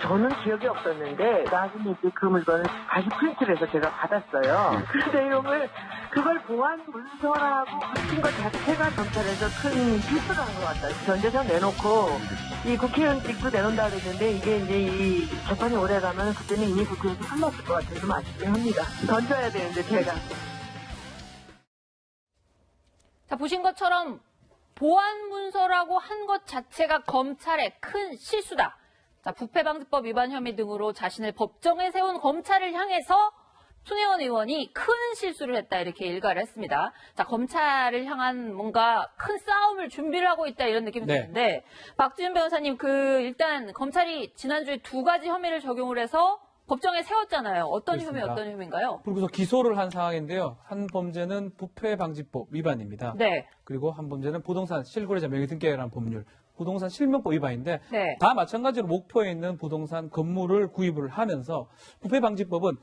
저는 기억이 없었는데 나중에 이제 그 물건을 다시 프린트를 해서 제가 받았어요. 그 내용을 그걸 보안 문서라고 붙인 것 자체가 검찰에서 큰 실수를 한 것 같아요. 전재산 내놓고 이 국회의원직도 내놓는다 그랬는데 이게 이제 이 재판이 오래 가면 그때는 이미 국회에서 끝났을 것 같아서 좀 아쉽긴 합니다. 던져야 되는데 제가. 자, 보신 것처럼 보안 문서라고 한 것 자체가 검찰의 큰 실수다. 자, 부패방지법 위반 혐의 등으로 자신을 법정에 세운 검찰을 향해서 손혜원 의원이 큰 실수를 했다 이렇게 일가를 했습니다. 자, 검찰을 향한 뭔가 큰 싸움을 준비를 하고 있다 이런 느낌이 드는데 박지훈 변호사님 일단 검찰이 지난주에 2가지 혐의를 적용을 해서 법정에 세웠잖아요. 어떤 혐의 어떤 혐의인가요? 그래서 기소를 한 상황인데요. 한 범죄는 부패방지법 위반입니다. 네. 그리고 한 범죄는 부동산 실거래자 명의등기라는 법률, 부동산 실명법 위반인데 네. 다 마찬가지로 목포에 있는 부동산 건물을 구입을 하면서 부패방지법은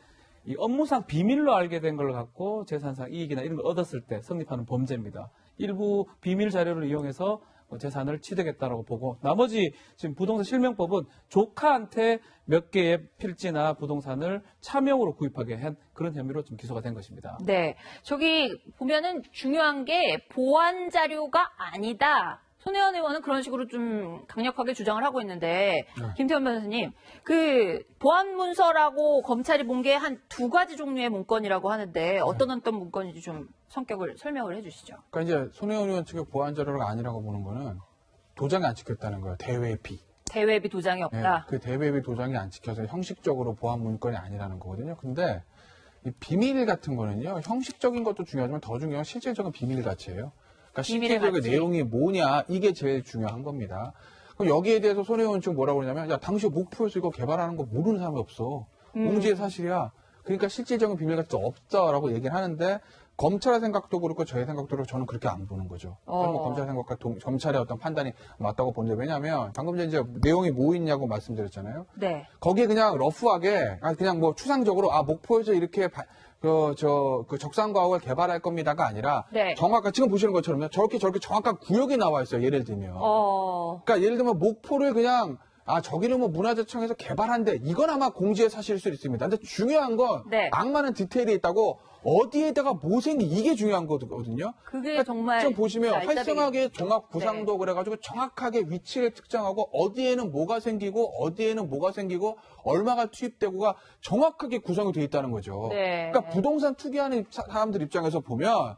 이 업무상 비밀로 알게 된 걸 갖고 재산상 이익이나 이런 걸 얻었을 때 성립하는 범죄입니다. 일부 비밀 자료를 이용해서 재산을 취득했다라고 보고 나머지 지금 부동산 실명법은 조카한테 몇 개의 필지나 부동산을 차명으로 구입하게 한 그런 혐의로 좀 기소가 된 것입니다. 네. 저기 보면은 중요한 게 보안 자료가 아니다. 손혜원 의원은 그런 식으로 좀 강력하게 주장을 하고 있는데 김태원 변호사님, 그 보안 문서라고 검찰이 본 게 한 2가지 종류의 문건이라고 하는데 어떤 문건인지 좀 성격을 설명을 해주시죠. 그러니까 이제 손혜원 의원 측의 보안 자료가 아니라고 보는 거는 도장이 안 찍혔다는 거예요. 대외비. 대외비 도장이 없다. 네, 그 대외비 도장이 안 찍혀서 형식적으로 보안 문건이 아니라는 거거든요. 근데 이 비밀 같은 거는요, 형식적인 것도 중요하지만 더 중요한 건 실질적인 비밀 가치예요. 그러니까 실질적인 내용이 뭐냐, 이게 제일 중요한 겁니다. 그럼 여기에 대해서 손혜원 측 뭐라고 그러냐면, 야, 당시 목포에서 이거 개발하는 거 모르는 사람이 없어. 공지의 사실이야. 그러니까 실질적인 비밀 가치도 없다라고 얘기를 하는데, 검찰의 생각도 그렇고 저의 생각도 그렇고 저는 그렇게 안 보는 거죠. 저는 뭐 검찰의 생각과 검찰의 어떤 판단이 맞다고 보는데, 왜냐면 방금 전에 이제 내용이 뭐 있냐고 말씀드렸잖아요. 네. 거기에 그냥 러프하게 그냥 뭐 추상적으로 목포에서 이렇게 그 적산과학을 개발할 겁니다가 아니라 네. 정확한 지금 보시는 것처럼요. 저렇게 정확한 구역이 나와 있어요. 예를 들면. 그러니까 예를 들면 목포를 그냥 저기는 뭐 문화재청에서 개발한대. 이건 아마 공지에 사실일 수 있습니다. 근데 중요한 건 악마는 디테일이 있다고 어디에다가 뭐 생기 이게 중요한 거거든요. 그게 그러니까 정말 좀 보시면 활성하게 종합 구상도 그래가지고 정확하게 위치를 특정하고 어디에는 뭐가 생기고 어디에는 뭐가 생기고 얼마가 투입되고가 정확하게 구성이 돼 있다는 거죠. 그러니까 부동산 투기하는 사람들 입장에서 보면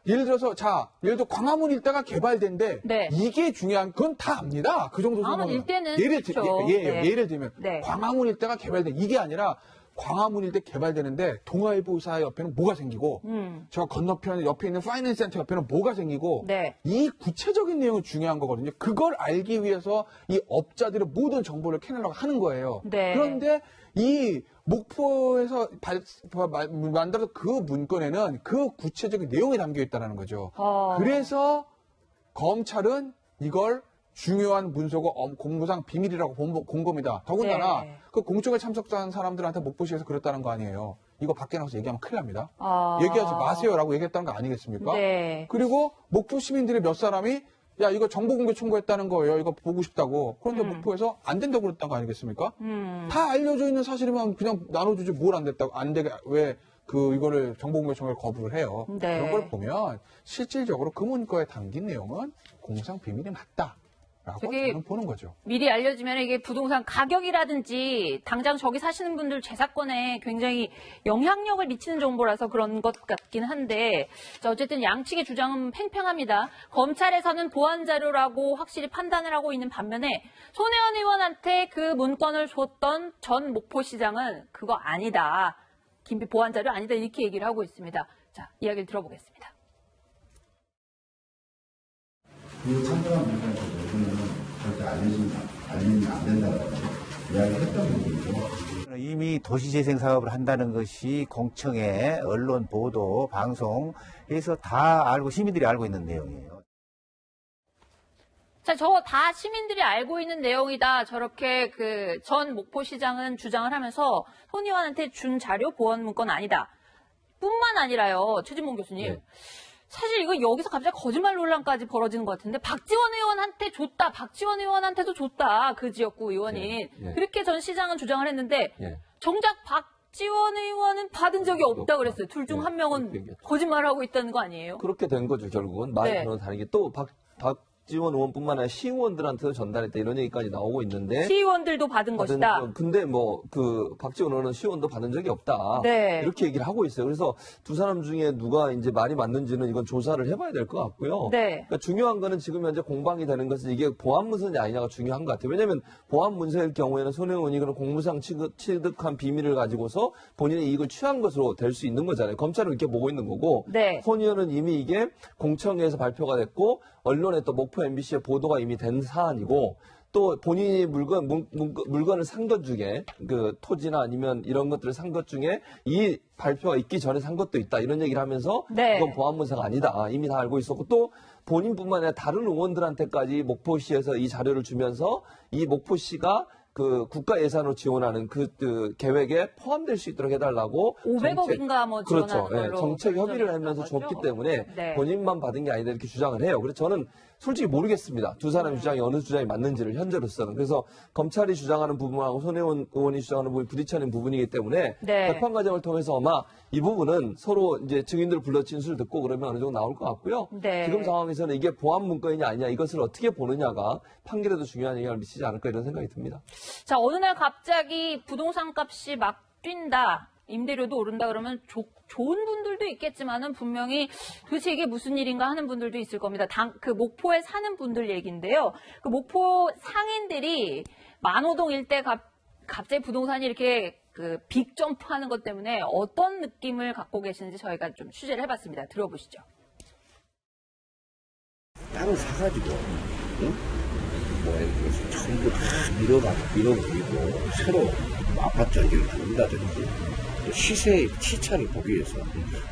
예를 들어서 예를 들어 광화문 일대가 개발된데 이게 중요한 건 다 압니다. 그 정도 광화문 일대는 예를 그렇죠. 예를 들면 광화문 일대가 개발된 이게 아니라 광화문 일대 개발되는데 동아일보사 옆에는 뭐가 생기고 저 건너편 옆에 있는 파이낸스 센터 옆에는 뭐가 생기고 이 구체적인 내용이 중요한 거거든요. 그걸 알기 위해서 이 업자들의 모든 정보를 캐내려고 하는 거예요. 그런데 이 목포에서 만들어서 그 문건에는 그 구체적인 내용이 담겨 있다는 거죠. 그래서 검찰은 이걸 중요한 문서고 공무상 비밀이라고 본 겁니다. 더군다나 그 공청회 참석한 사람들한테 못 보시게해서 그랬다는 거 아니에요. 이거 밖에 나가서 얘기하면 큰일 납니다. 얘기하지 마세요라고 얘기했다는 거 아니겠습니까? 그리고 목포 시민들이 몇 사람이 야 이거 정보공개 청구했다는 거예요. 이거 보고 싶다고. 그런데 목포에서 안 된다고 그랬다는 거 아니겠습니까? 다 알려져 있는 사실이면 그냥 나눠주지 뭘 안 됐다고 안 되게 왜 이거를 정보공개 청구를 거부를 해요. 그런 걸 보면 실질적으로 그 문건에 담긴 내용은 공무상 비밀이 맞다. 라고 저는 보는 거죠. 미리 알려지면 이게 부동산 가격이라든지 당장 저기 사시는 분들 재산권에 굉장히 영향력을 미치는 정보라서 그런 것 같긴 한데 어쨌든 양측의 주장은 팽팽합니다. 검찰에서는 보안 자료라고 확실히 판단을 하고 있는 반면에 손혜원 의원한테 그 문건을 줬던 전 목포시장은 그거 아니다. 김비 보안 자료 아니다 이렇게 얘기를 하고 있습니다. 자, 이야기를 들어보겠습니다. 그 참고한 문건에서 요즘은 절대 알리면 안 된다고 이야기했던 부분이죠. 이미 도시재생 사업을 한다는 것이 공청회, 언론 보도, 방송에서 다 알고 시민들이 알고 있는 내용이에요. 자, 저거 다 시민들이 알고 있는 내용이다. 저렇게 전 목포시장은 주장을 하면서 손 의원한테 준 자료 보안 문건 아니다. 뿐만 아니라요. 최진봉 교수님. 사실 이거 여기서 갑자기 거짓말 논란까지 벌어지는 것 같은데 박지원 의원한테 줬다. 박지원 의원한테도 줬다. 그 지역구 의원이. 그렇게 전 시장은 주장을 했는데 정작 박지원 의원은 받은 적이 없다 그랬어요. 둘 중 한 명은 거짓말하고 있다는 거 아니에요? 그렇게 된 거죠, 결국은. 말이 전혀 다르게. 또 박지원 의원뿐만 아니라 시의원들한테도 전달했다 이런 얘기까지 나오고 있는데 시의원들도 받은 것이다. 근데 박지원 의원은 시의원도 받은 적이 없다. 이렇게 얘기를 하고 있어요. 그래서 두 사람 중에 누가 이제 말이 맞는지는 이건 조사를 해봐야 될 것 같고요. 그러니까 중요한 거는 지금 현재 공방이 되는 것은 이게 보안 문서냐 아니냐가 중요한 것 같아요. 왜냐하면 보안 문서일 경우에는 손 의원이 그런 공무상 취득한 비밀을 가지고서 본인의 이익을 취한 것으로 될 수 있는 거잖아요. 검찰은 이렇게 보고 있는 거고 손 의원은 이미 이게 공청회에서 발표가 됐고 언론에 또 목포 MBC의 보도가 이미 된 사안이고 또 본인이 물건을 산 것 중에 그 토지나 아니면 이런 것들을 산 것 중에 이 발표가 있기 전에 산 것도 있다 이런 얘기를 하면서 그건 보안문서가 아니다 이미 다 알고 있었고 또 본인뿐만 아니라 다른 의원들한테까지 목포시에서 이 자료를 주면서 이 목포시가 그 국가 예산으로 지원하는 그 계획에 포함될 수 있도록 해달라고 500억인가 뭐 지원하는 걸로 정책 협의를 하면서 줬기 때문에 본인만 받은 게 아니다 이렇게 주장을 해요. 그래서 저는 솔직히 모르겠습니다. 두 사람의 주장이 어느 주장이 맞는지를 현재로서는. 그래서 검찰이 주장하는 부분하고 손혜원 의원이 주장하는 부분이 부딪히는 부분이기 때문에 재판 과정을 통해서 아마 이 부분은 서로 이제 증인들을 불러 진술을 듣고 그러면 어느 정도 나올 것 같고요. 지금 상황에서는 이게 보안 문건이냐 아니냐 이것을 어떻게 보느냐가 판결에도 중요한 영향을 미치지 않을까 이런 생각이 듭니다. 자, 어느 날 갑자기 부동산 값이 막 뛴다. 임대료도 오른다 그러면 좋은 분들도 있겠지만은 분명히 도대체 이게 무슨 일인가 하는 분들도 있을 겁니다. 그 목포에 사는 분들 얘기인데요. 그 목포 상인들이 만호동 일대 갑자기 부동산이 이렇게 그 빅 점프하는 것 때문에 어떤 느낌을 갖고 계시는지 저희가 좀 취재를 해봤습니다. 들어보시죠. 땅을 사가지고 전부 다 밀어버리고 새로 아파트 전기를 만든다든지 시세의 치차를 보기 위해서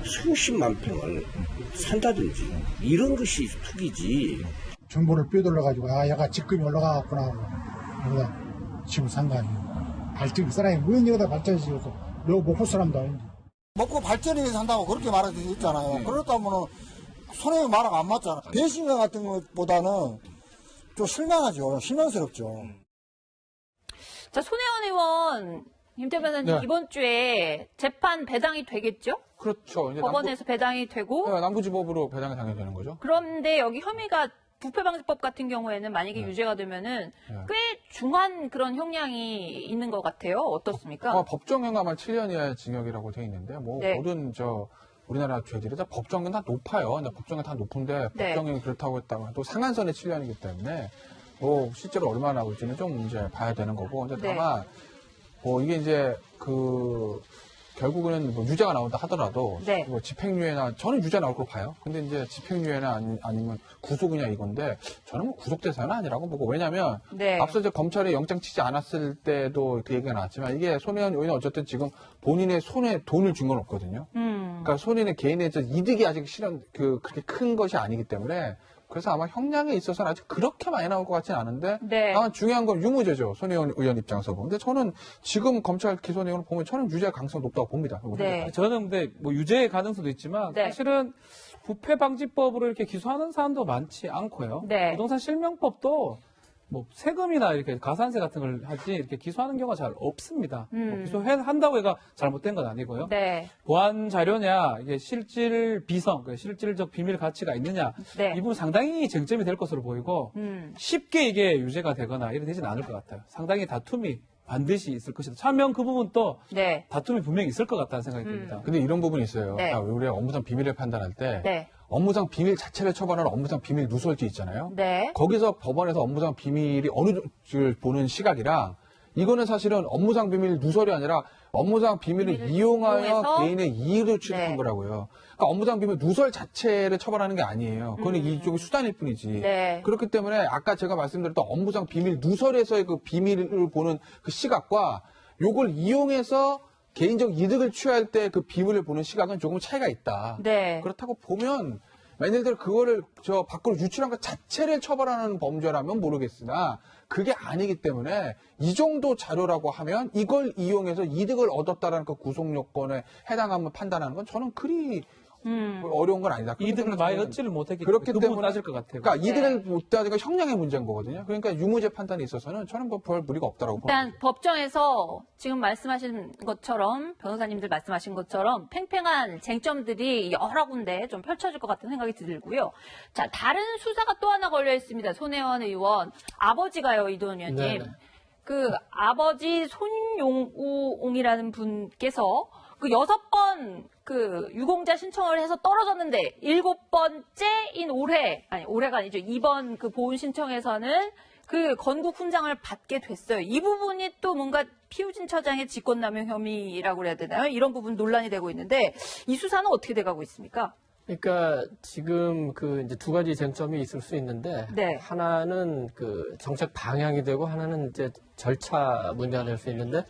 수십만 평을 산다든지 이런 것이 투기지. 정보를 빼돌려가지고 얘가 직급이 올라가갔구나 하고 여기다 집을 산 거 아니에요. 발전 그 사람이 뭔 여기다 발전을 지어서 너 목포 사람도 아닌데. 먹고 발전을 위해서 한다고 그렇게 말할 수 있잖아요. 그렇다면 손해의 말하고 안 맞잖아. 배신감 같은 것보다는 좀 실망하죠. 실망스럽죠. 자, 손혜원 의원, 임태현 변호사님 이번 주에 재판 배당이 되겠죠? 그렇죠. 이제 법원에서 배당이 되고 남부지법으로 배당이 당연히 되는 거죠. 그런데 여기 혐의가 부패방지법 같은 경우에는 만약에 유죄가 되면은 꽤 중한 그런 형량이 있는 것 같아요. 어떻습니까? 법정형아만 7년 이하의 징역이라고 돼 있는데 모든 우리나라 죄들이 다 법정은 다 높아요. 법정은 다 높은데 법정형이 그렇다고 했다고 또 상한선이 7년이기 때문에 실제로 얼마나 나올지는 좀 이제 봐야 되는 거고. 근데 다만 이게 이제 결국은 유죄가 나온다 하더라도 집행유예나 저는 유죄 나올 걸 봐요. 근데 이제 집행유예나 아니면 구속이냐 이건데 저는 구속대상은 아니라고 보고. 왜냐하면 앞서 이제 검찰이 영장 치지 않았을 때도 그 얘기가 나왔지만 이게 손혜원 의원이 어쨌든 지금 본인의 손에 돈을 준 건 없거든요. 그러니까 손인의 개인의 이득이 아직 그렇게 큰 것이 아니기 때문에. 그래서 아마 형량에 있어서는 아직 그렇게 많이 나올 것 같지는 않은데 다만 중요한 건 유무죄죠. 손혜원 의원 입장에서 보면. 근데 저는 지금 검찰 기소 내용을 보면 저는 유죄 가능성이 높다고 봅니다. 저는 근데 유죄의 가능성도 있지만 사실은 부패방지법으로 이렇게 기소하는 사람도 많지 않고요. 부동산 실명법도 세금이나 이렇게 가산세 같은 걸 하지 이렇게 기소하는 경우가 잘 없습니다. 기소한다고 해가 잘못된 건 아니고요. 보안 자료냐, 이게 실질 비성, 실질적 비밀 가치가 있느냐, 이 부분 상당히 쟁점이 될 것으로 보이고 쉽게 이게 유죄가 되거나 이래 되진 않을 것 같아요. 상당히 다툼이 반드시 있을 것이다. 차명 그 부분도 다툼이 분명히 있을 것 같다는 생각이 듭니다. 근데 이런 부분이 있어요. 우리가 업무상 비밀을 판단할 때 업무상 비밀 자체를 처벌하는 업무상 비밀 누설죄 있잖아요. 거기서 법원에서 업무상 비밀이 어느 정도를 보는 시각이랑 이거는 사실은 업무상 비밀 누설이 아니라 업무상 비밀을 이용하여 개인의 이익을 취득한 거라고요. 그러니까 업무상 비밀 누설 자체를 처벌하는 게 아니에요. 그건 이쪽의 수단일 뿐이지. 그렇기 때문에 아까 제가 말씀드렸던 업무상 비밀 누설에서의 그 비밀을 보는 그 시각과 요걸 이용해서 개인적 이득을 취할 때 그 비밀을 보는 시각은 조금 차이가 있다. 그렇다고 보면 만일 그거를 밖으로 유출한 것 자체를 처벌하는 범죄라면 모르겠으나 그게 아니기 때문에 이 정도 자료라고 하면 이걸 이용해서 이득을 얻었다라는 그 구속 요건에 해당하면 판단하는 건 저는 그리 어려운 건 아니다. 이득을 많이 얻지를 못했기 그렇기 때문에 따질 것 같아요. 그러니까 이득을 못 따지가 형량의 문제인 거거든요. 그러니까 유무죄 판단에 있어서는 저는 뭐 별 무리가 없다라고 봅니다. 일단 법정에서 지금 말씀하신 것처럼 변호사님들 말씀하신 것처럼 팽팽한 쟁점들이 여러 군데 좀 펼쳐질 것 같은 생각이 들고요. 자, 다른 수사가 또 하나 걸려 있습니다. 손혜원 의원 아버지가요, 이도원 의원님. 네네. 그 아버지 손용우옹이라는 분께서 그 6번 그 유공자 신청을 해서 떨어졌는데 7번째인 올해가 아니죠. 이번 그 보훈 신청에서는 그 건국 훈장을 받게 됐어요. 이 부분이 또 뭔가 피우진 처장의 직권남용 혐의라고 그래야 되나요? 이런 부분 논란이 되고 있는데 이 수사는 어떻게 돼가고 있습니까? 그러니까 지금 그 이제 두 가지 쟁점이 있을 수 있는데 네. 하나는 그 정책 방향이 되고 하나는 이제 절차 문제가 될 수 있는데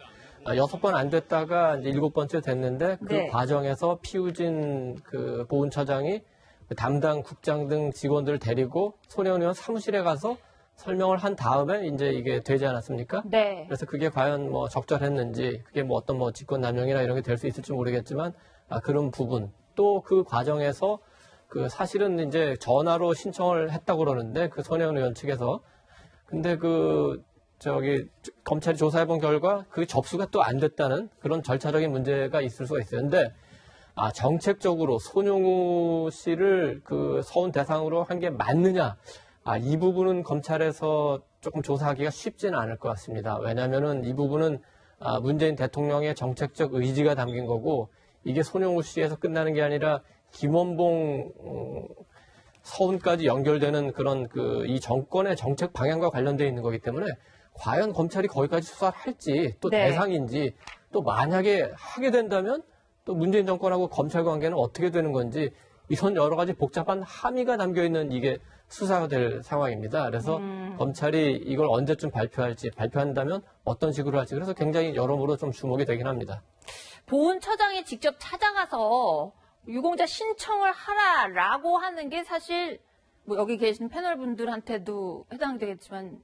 6번 안 됐다가 이제 7번째 됐는데 그 네. 과정에서 피우진 그 보훈처장이 그 담당 국장 등 직원들을 데리고 손혜원 의원 사무실에 가서 설명을 한 다음에 이제 이게 되지 않았습니까? 네. 그래서 그게 과연 뭐 적절했는지 그게 뭐 어떤 뭐 직권남용이나 이런 게 될 수 있을지 모르겠지만 그런 부분 또 그 과정에서 그 사실은 이제 전화로 신청을 했다고 그러는데 그 손혜원 의원 측에서 근데 그 저기 검찰이 조사해본 결과 그 접수가 또 안 됐다는 그런 절차적인 문제가 있을 수가 있어요. 근데 정책적으로 손용우 씨를 그 서훈 대상으로 한 게 맞느냐? 이 부분은 검찰에서 조금 조사하기가 쉽지는 않을 것 같습니다. 왜냐하면은 이 부분은 문재인 대통령의 정책적 의지가 담긴 거고 이게 손용우 씨에서 끝나는 게 아니라 김원봉 서훈까지 연결되는 그런 그 이 정권의 정책 방향과 관련되어 있는 거기 때문에 과연 검찰이 거기까지 수사를 할지 또 네. 대상인지 또 만약에 하게 된다면 또 문재인 정권하고 검찰 관계는 어떻게 되는 건지 이런 여러 가지 복잡한 함의가 담겨 있는 이게 수사가 될 상황입니다. 그래서 검찰이 이걸 언제쯤 발표할지 발표한다면 어떤 식으로 할지 그래서 굉장히 여러모로 좀 주목이 되긴 합니다. 보훈처장이 직접 찾아가서 유공자 신청을 하라라고 하는 게 사실 뭐 여기 계신 패널 분들한테도 해당되겠지만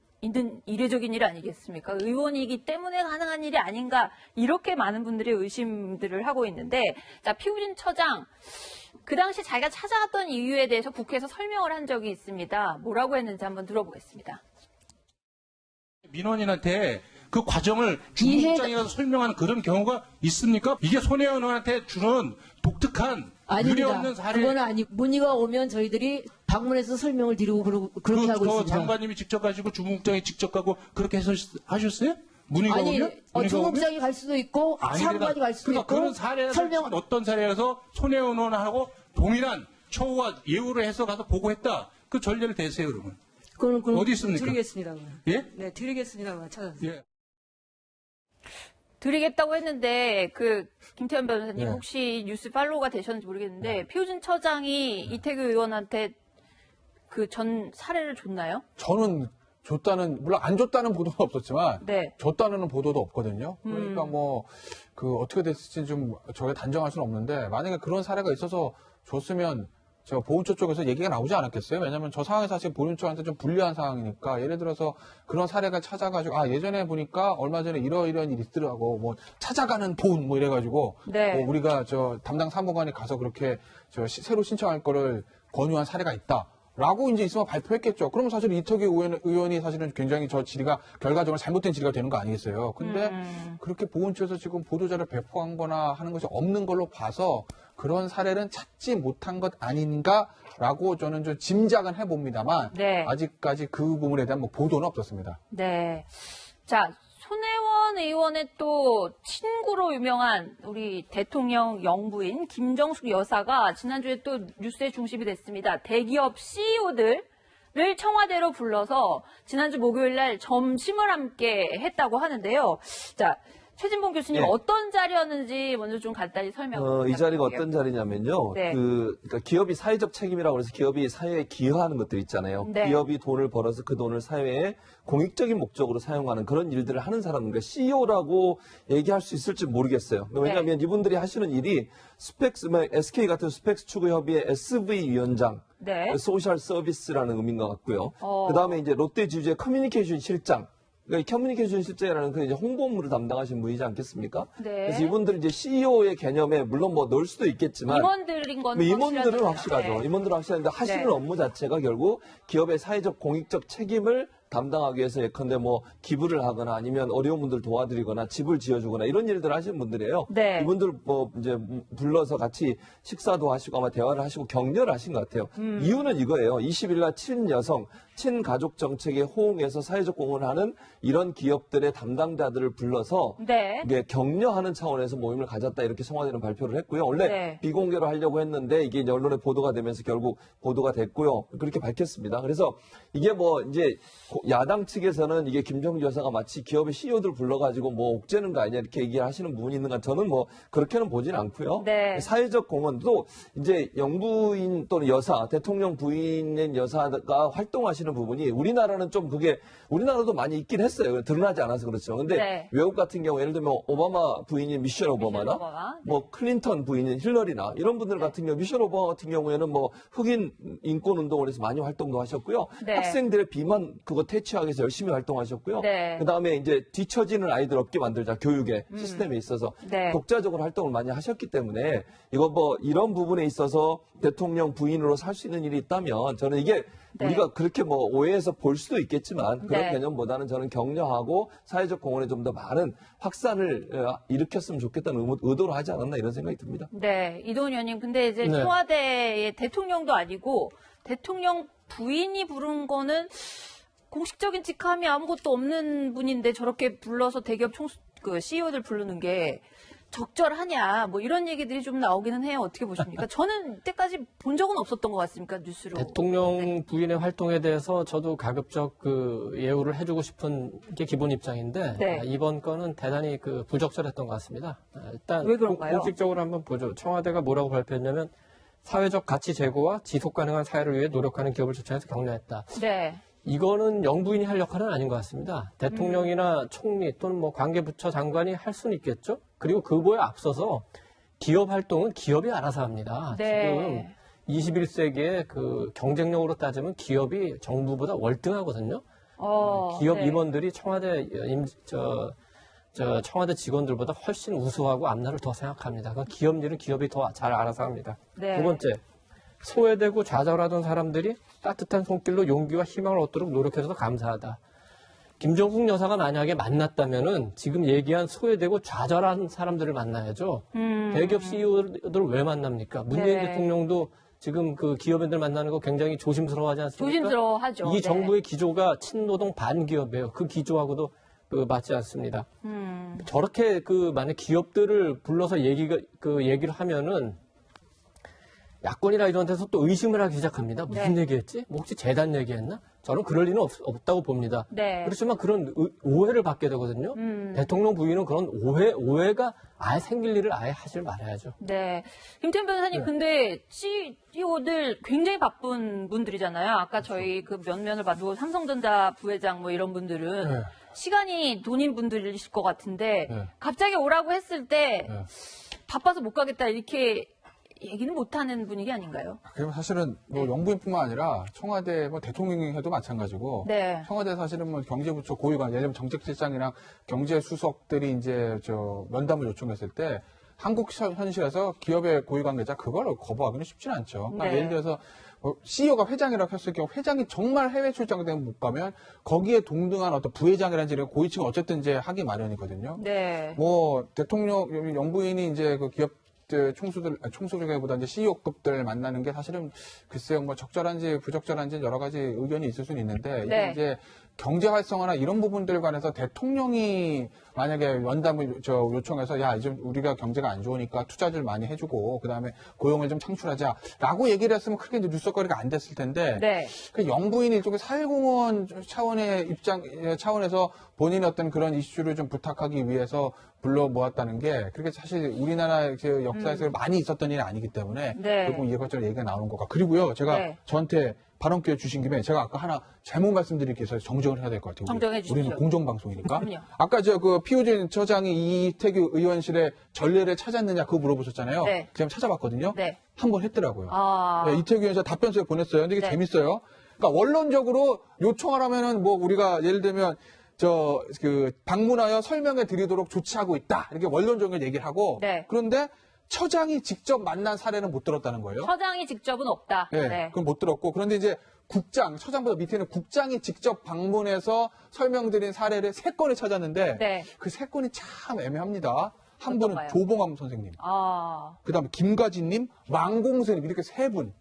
이례적인 일 아니겠습니까? 의원이기 때문에 가능한 일이 아닌가 이렇게 많은 분들이 의심들을 하고 있는데 자 피우진 처장 그 당시 자기가 찾아갔던 이유에 대해서 국회에서 설명을 한 적이 있습니다. 뭐라고 했는지 한번 들어보겠습니다. 민원인한테 그 과정을 중국장이라서 설명하는 그런 경우가 있습니까? 이게 손혜원 의원한테 주는 독특한 유례 없는 사례. 그건 아니 문의가 오면 저희들이 방문해서 설명을 드리고 그렇게 하고 있습니다. 장관님이 직접 가시고 주무국장이 직접 가고 그렇게 해서 하셨어요? 문의가 오면? 주무국장이 갈 수도 있고 장관이 갈 수도 있고 그런 사례는 어떤 사례에서 손혜원 의원하고 동일한 처우와 예우를 해서 가서 보고했다. 그 전례를 대세요 그러면. 그건 어디 있습니까? 드리겠습니다. 예? 네, 드리겠습니다. 찾아서. 예. 드리겠다고 했는데 그 김태현 변호사님 네. 혹시 뉴스 팔로우가 되셨는지 모르겠는데 피우진 처장이 이태규 의원한테 그 전 사례를 줬나요? 저는 줬다는 물론 안 줬다는 보도는 없었지만 네. 줬다는 보도도 없거든요. 그러니까 뭐 그 어떻게 됐을지 좀 저희가 단정할 수는 없는데 만약에 그런 사례가 있어서 줬으면 제가 보훈처 쪽에서 얘기가 나오지 않았겠어요? 왜냐하면 저 상황이 사실 보훈처한테 좀 불리한 상황이니까 예를 들어서 그런 사례가 찾아가지고 예전에 보니까 얼마 전에 이런 일이 있더라고 뭐 찾아가는 보훈 뭐 이래가지고 네. 뭐 우리가 저 담당 사무관이 가서 그렇게 새로 신청할 거를 권유한 사례가 있다. 라고 이제 있으면 발표했겠죠. 그러면 사실 이태규 의원이 사실은 굉장히 저 질의가 결과적으로 잘못된 질의가 되는 거 아니겠어요. 근데 그렇게 보훈처에서 지금 보도자를 배포한 거나 하는 것이 없는 걸로 봐서 그런 사례는 찾지 못한 것 아닌가라고 저는 좀 짐작은 해봅니다만 네. 아직까지 그 부분에 대한 뭐 보도는 없었습니다. 네. 자, 손혜원 의원의 또 친구로 유명한 우리 대통령 영부인 김정숙 여사가 지난주에 또 뉴스의 중심이 됐습니다. 대기업 CEO들을 청와대로 불러서 지난주 목요일 날 점심을 함께 했다고 하는데요. 자, 최진봉 교수님 어떤 자리였는지 먼저 좀 간단히 설명해 이 자리가 어떤 자리냐면요. 네. 그러니까 기업이 사회적 책임이라고 해서 기업이 사회에 기여하는 것들 있잖아요. 네. 기업이 돈을 벌어서 그 돈을 사회에 공익적인 목적으로 사용하는 그런 일들을 하는 사람은 그러니까 CEO라고 얘기할 수 있을지 모르겠어요. 왜냐하면 이분들이 하시는 일이 SK 같은 스펙스 추구 협의회 SV 위원장, 네. 소셜 서비스라는 의미인 것 같고요. 그 다음에 이제 롯데 지주의 커뮤니케이션 실장. 그러니까 커뮤니케이션 실장이라는 그 이제 홍보 업무를 담당하신 분이지 않겠습니까? 네. 그래서 이분들은 이제 CEO의 개념에 물론 뭐 넣을 수도 있겠지만 임원들인 건 임원들은 확실하죠. 네. 임원들은 확실한데 하시는 네. 업무 자체가 결국 기업의 사회적 공익적 책임을 담당하기 위해서 예컨대 뭐 기부를 하거나 아니면 어려운 분들 도와드리거나 집을 지어주거나 이런 일들을 하시는 분들이에요. 네. 이분들 뭐 이제 불러서 같이 식사도 하시고 아마 대화를 하시고 격려를 하신 것 같아요. 이유는 이거예요. 20일 날 친여성, 친가족 정책에 호응해서 사회적 공헌을 하는 이런 기업들의 담당자들을 불러서 네. 이게 격려하는 차원에서 모임을 가졌다 이렇게 청와대는 발표를 했고요. 원래 네. 비공개로 하려고 했는데 이게 이제 언론에 보도가 되면서 결국 보도가 됐고요. 그렇게 밝혔습니다. 그래서 이게 뭐 이제 야당 측에서는 이게 김정주 여사가 마치 기업의 CEO들 불러가지고 뭐 옥죄는 거 아니냐 이렇게 얘기하시는 부분이 있는가 저는 뭐 그렇게는 보진 않고요. 네. 사회적 공헌도 이제 영부인 또는 여사, 대통령 부인인 여사가 활동하시는 부분이 우리나라는 좀 그게 우리나라도 많이 있긴 했어요. 드러나지 않아서 그렇죠. 근데 네. 외국 같은 경우 예를 들면 오바마 부인인 미셸 오바마나 뭐 클린턴 부인인 힐러리나 이런 분들 같은 경우 미셸 오바마 같은 경우에는 뭐 흑인 인권 운동을 해서 많이 활동도 하셨고요. 네. 학생들의 비만 그거 퇴치하기 위해서 열심히 활동하셨고요. 네. 그다음에 이제 뒤처지는 아이들 없게 만들자 교육의 시스템에 있어서 네. 독자적으로 활동을 많이 하셨기 때문에 이거 뭐 이런 부분에 있어서 대통령 부인으로 살 수 있는 일이 있다면 저는 이게 네. 우리가 그렇게 뭐 오해해서 볼 수도 있겠지만 그런 네. 개념보다는 저는 격려하고 사회적 공헌에 좀 더 많은 확산을 일으켰으면 좋겠다는 의도로 하지 않았나 이런 생각이 듭니다. 네, 이동훈 의원님. 근데 이제 네. 청와대의 대통령도 아니고 대통령 부인이 부른 거는 공식적인 직함이 아무것도 없는 분인데 저렇게 불러서 대기업 CEO들 부르는 게 적절하냐 뭐 이런 얘기들이 좀 나오기는 해요. 어떻게 보십니까? 저는 이때까지 본 적은 없었던 것 같습니까? 뉴스로. 대통령 부인의 활동에 대해서 저도 가급적 그 예우를 해주고 싶은 게 기본 입장인데 네. 이번 건은 대단히 그 부적절했던 것 같습니다. 일단 왜 그런가요? 공식적으로 한번 보죠. 청와대가 뭐라고 발표했냐면 사회적 가치 제고와 지속 가능한 사회를 위해 노력하는 기업을 초청해서 격려했다. 네. 이거는 영부인이 할 역할은 아닌 것 같습니다. 대통령이나 총리 또는 뭐 관계부처 장관이 할 수는 있겠죠. 그리고 그거에 앞서서 기업 활동은 기업이 알아서 합니다. 네. 지금 21세기에 그 경쟁력으로 따지면 기업이 정부보다 월등하거든요. 기업 네. 임원들이 청와대 직원들보다 훨씬 우수하고 앞날을 더 생각합니다. 그 기업 일은 기업이 더 잘 알아서 합니다. 네. 두 번째, 소외되고 좌절하던 사람들이 따뜻한 손길로 용기와 희망을 얻도록 노력해줘서 감사하다. 김정숙 여사가 만약에 만났다면은 지금 얘기한 소외되고 좌절한 사람들을 만나야죠. 대기업 CEO들을 왜 만납니까? 문재인 네. 대통령도 지금 그 기업인들 만나는 거 굉장히 조심스러워하지 않습니까? 조심스러워하죠. 이 정부의 기조가 친노동 반기업이에요. 그 기조하고도 맞지 않습니다. 저렇게 만약 기업들을 불러서 얘기를 하면은 야권이나 이런 데서 또 의심을 하기 시작합니다. 무슨 네. 얘기했지? 뭐 혹시 재단 얘기했나? 저는 그럴 리는 없다고 봅니다. 네. 그렇지만 그런 오해를 받게 되거든요. 대통령 부인은 그런 오해가 아예 생길 일을 아예 하질 말아야죠. 네. 김태현 변호사님, 근데 CEO들 굉장히 바쁜 분들이잖아요. 아까 저희 그 면면을 봐도 삼성전자 부회장 뭐 이런 분들은 네. 시간이 돈인 분들이실 것 같은데 네. 갑자기 오라고 했을 때 네. 바빠서 못 가겠다 이렇게 얘기는 못하는 분위기 아닌가요? 그럼 사실은 뭐 영부인뿐만 아니라 청와대 뭐 대통령이 해도 마찬가지고 네. 청와대 사실은 뭐 경제부처 고위관 예를 들면 정책실장이랑 경제수석들이 이제 면담을 요청했을 때 한국 현실에서 기업의 고위관계자 그걸 거부하기는 쉽지는 않죠. 그러니까 네. 예를 들어서 CEO가 회장이라고 했을 경우 회장이 정말 해외 출장 때문에 못 가면 거기에 동등한 어떤 부회장이라든지 이런 고위층 어쨌든 이제 하기 마련이거든요. 네. 뭐 대통령 영부인이 이제 그 기업 총수들보다 이제 CEO급들 만나는 게 사실은 글쎄요, 뭐 적절한지 부적절한지 여러 가지 의견이 있을 수는 있는데 이게 네. 이제 경제 활성화나 이런 부분들 관해서 대통령이 만약에 면담을 요청해서 야, 이제 우리가 경제가 안 좋으니까 투자를 많이 해주고 그다음에 고용을 좀 창출하자라고 얘기를 했으면 크게 이제 뉴스거리가 안 됐을 텐데 네. 그 영부인이 일종의 사회공헌 차원에서 본인의 어떤 그런 이슈를 좀 부탁하기 위해서 불러 모았다는 게 그렇게 사실 우리나라 역사에서 많이 있었던 일이 아니기 때문에 네. 결국 이것저것 얘기가 나오는 거가 그리고요 제가 네. 저한테 발언 기회 주신 김에 제가 아까 하나 잘못 말씀드리기 위해서 정정을 해야 될 것 같아요. 정정해 주십시오. 우리는 공정방송이니까. 그럼요. 아까 그 피우진 처장이 이태규 의원실에 전례를 찾았느냐 그거 물어보셨잖아요. 네. 제가 찾아봤거든요. 네. 한 번 했더라고요. 아. 네, 이태규 의원실 답변서에 보냈어요. 근데 이게 네. 재밌어요. 그러니까 원론적으로 요청하라면은 뭐 우리가 예를 들면 방문하여 설명해 드리도록 조치하고 있다. 이렇게 원론적인 얘기를 하고. 네. 그런데 처장이 직접 만난 사례는 못 들었다는 거예요. 처장이 직접은 없다. 네. 네. 그건 못 들었고. 그런데 이제 처장보다 밑에는 국장이 직접 방문해서 설명드린 사례를 3건을 찾았는데 네. 그 3건이 참 애매합니다. 한 분은 조봉암 선생님, 그다음에 김가진님, 망공선님 이렇게 3분.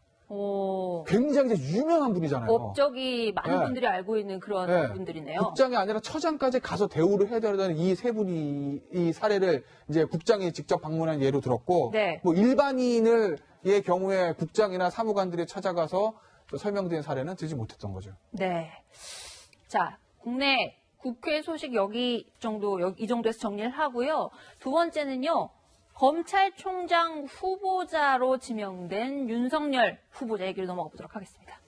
굉장히 유명한 분이잖아요. 업적이 많은 분들이 알고 있는 그런 분들이네요. 국장이 아니라 처장까지 가서 대우를 해야 되는 이 3분이 이 사례를 이제 국장이 직접 방문한 예로 들었고, 뭐 일반인의 경우에 국장이나 사무관들이 찾아가서 설명드린 사례는 들지 못했던 거죠. 네. 자, 국내 국회 소식 이 정도에서 정리를 하고요. 두 번째는요. 검찰총장 후보자로 지명된 윤석열 후보자 얘기를 넘어가 보도록 하겠습니다.